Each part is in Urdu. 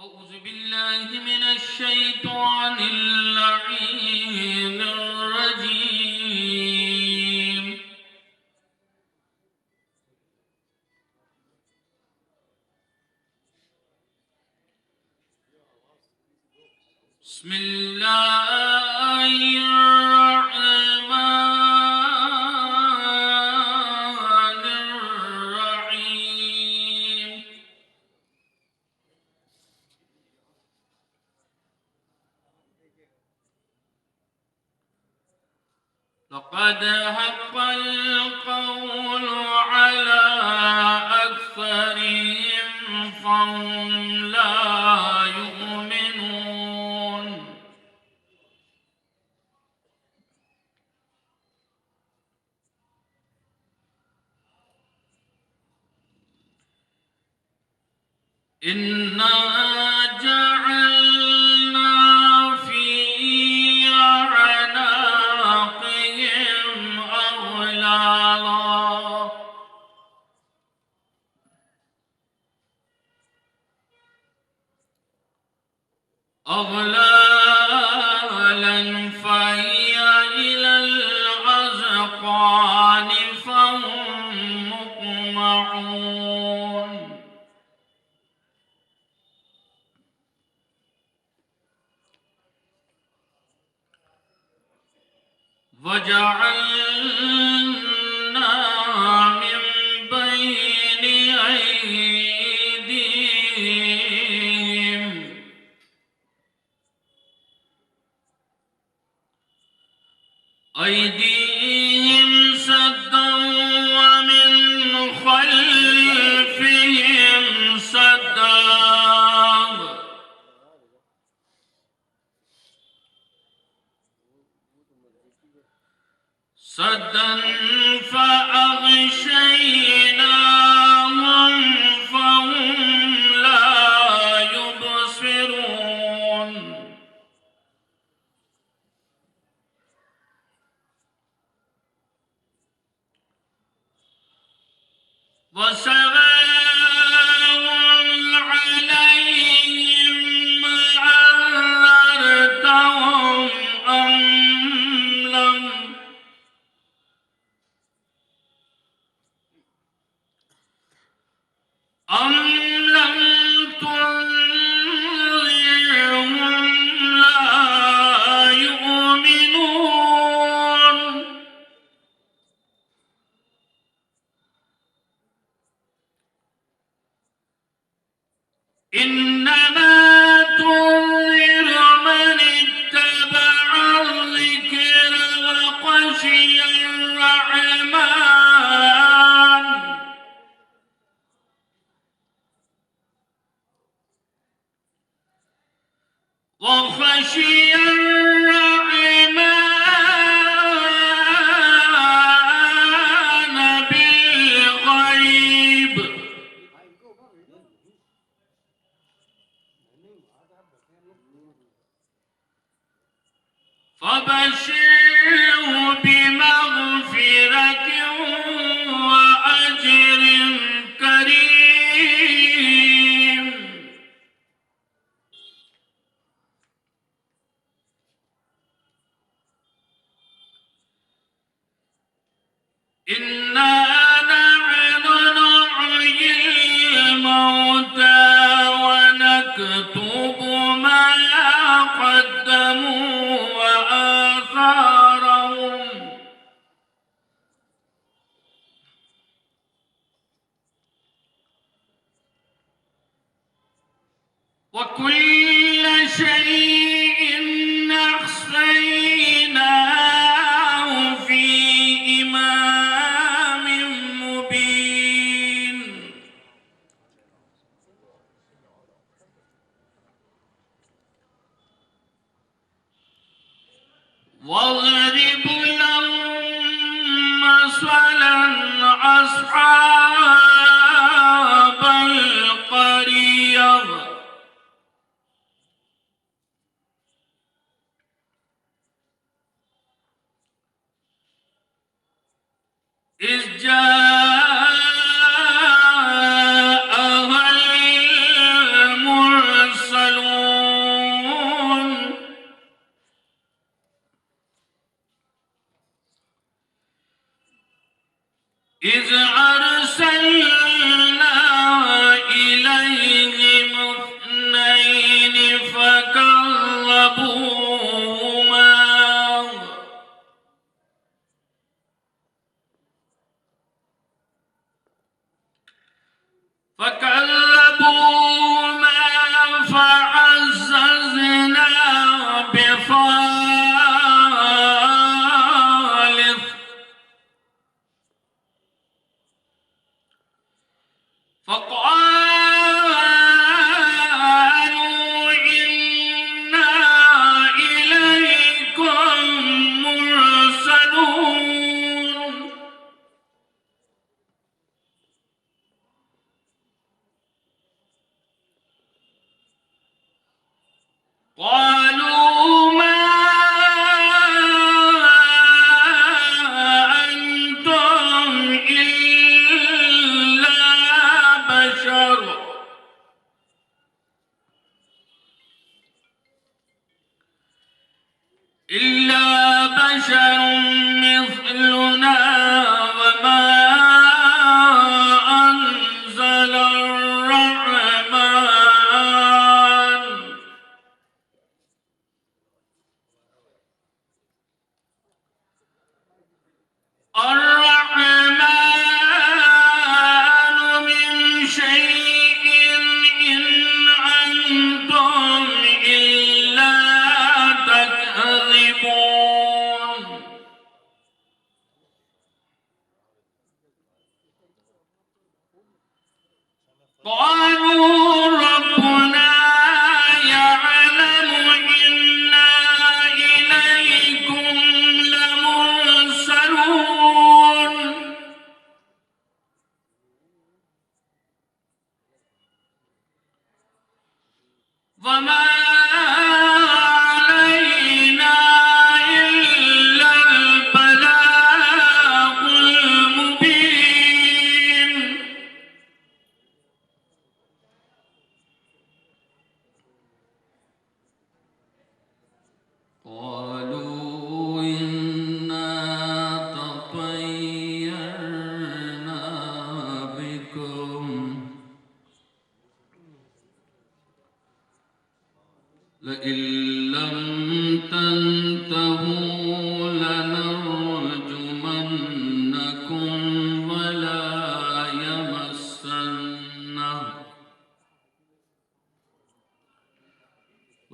أعوذ بالله من الشيطان اللعين الرجيم. بسم الله الرحمن الرحيم. لقد حق القول على أكثرهم فهم لا يؤمنون. إنا جعلنا في أعناقهم أغلالا فهي إلى الأذقان فهم مقمحون. وجعلنا من بين أيديهم سدا ومن خلفهم سدا فأغشيناهم فهم لا يبصرون. وسواء عليهم أنذرتهم أم لم تنذرهم لا يؤمنون. إنما تنذر من اتبع الذكر وخشي الرحمن بالغيب فبشره بمغفرة وأجر كريم. إنا نحن نحيي الموتى ونكتب ما قدموا وآثارهم وكل شيء أحصيناه في إمام مبين. واضرب لهم مثلا أصحاب القرية إذ جاءها المرسلون فكذبوهما فعززنا بثالث فقالوا إنا إليكم مرسلون قالوا ما أنتم إلا بشر مثلنا وما أنزل الرحمن من شيء إن أنتم إلا تكذبون قالوا ربنا يعلم إنا إليكم لمرسلون وما علينا إلا البلاغ المبين قالوا إنا تطيرنا بكم لئن لم تنتهوا لنرجمنكم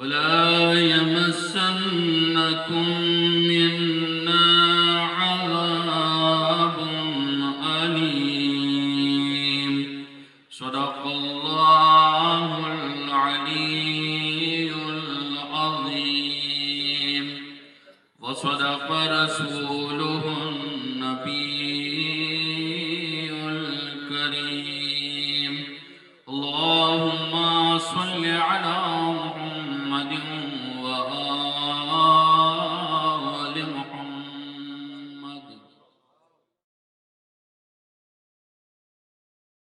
ولا يمسنكم منا عذاب أليم صدق الله العلي العظيم وصدق رسوله النبي